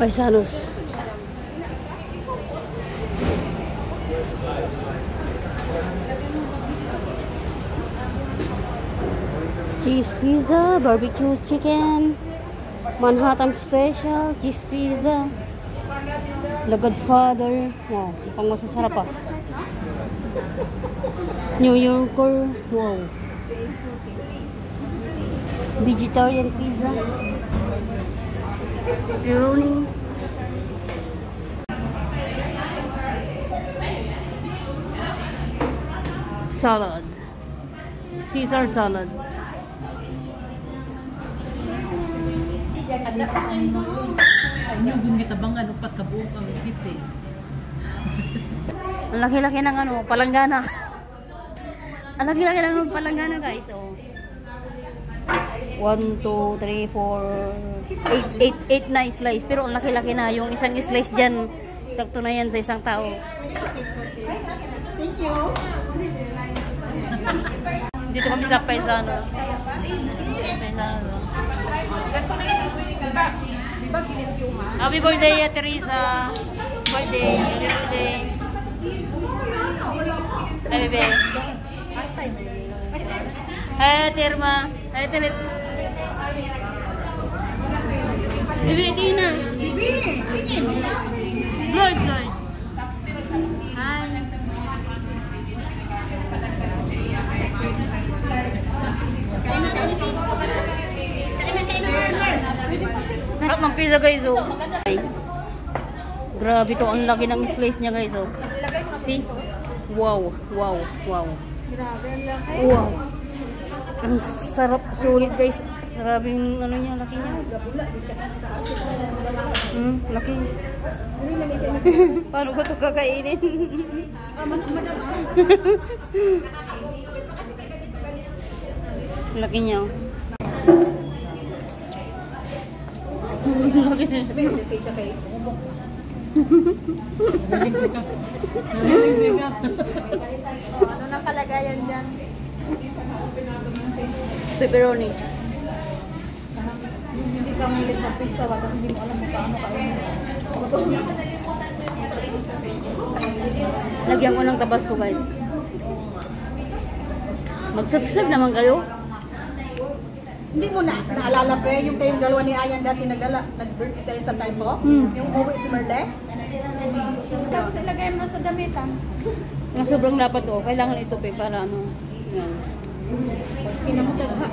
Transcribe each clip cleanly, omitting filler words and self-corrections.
Paisanos. Cheese pizza, barbecue chicken, Manhattan special, cheese pizza, The Godfather. Wow, mukhang masasarap pa. New Yorker. Wow. Vegetarian pizza. Pepperoni. Salad. Caesar salad. Ano gun gitabang ano pat kabuok ang hips eh. Ang laki-laki ng ano, palanggana. Ang laki-laki ng palanggana, guys. Oh. 1, 2, 3, 4 8 na slice. Pero ang laki-laki na. Yung isang slice dyan, sakto na yan sa isang tao. Thank you. Dito kami sa Paisano. Paisano. Happy birthday, Teresa. Birthday. Hi, bebe. Hi, Terma. Hi, Teres. Bibi, Tina. Bibi, tingin. Floyd. Hi. Sarap ng pizza, guys. Oh. Guys. Grabe to, ang laki ng slice niya, guys. Oh. See? Wow. Grabe, ang laki. Wow. Ang sarap, sulit, guys. Grabe yung ano niya, laki niya. Laki. Paano ko ito kakainin? Laki niya. Laki niya. Ano na kalagayan dyan? Pepperoni. Hindi ka malit na pizza ba kasi hindi mo alam kung paano kainin. Lagyan ko ng tabasco, guys. Mag-subscribe naman kayo. Hindi mo na naalala pre yung kayong dalawa ni Ayan dati nag-birthday tayo sa time mo? Yung uwi si Merle? Tapos ilagay mo sa damitan. Ang sobrang dapat to. Kailangan ito pe para ano. Yan. Kinamutag ha.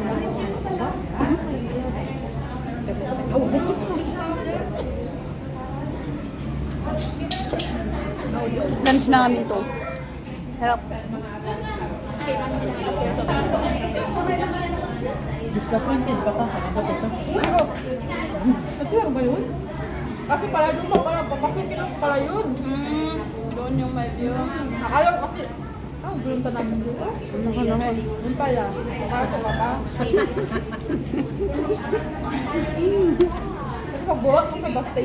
Lunch namin to. Harap. Disappointed pa ka kada ito. Ito ba yun? Kasi pala doon mo pala papasukin lang pala yun. Doon yung may view. Akala ko kasi doon ta namin dito. Doon pala. Akala ko ba ba? Kasi pag buwas mo may basta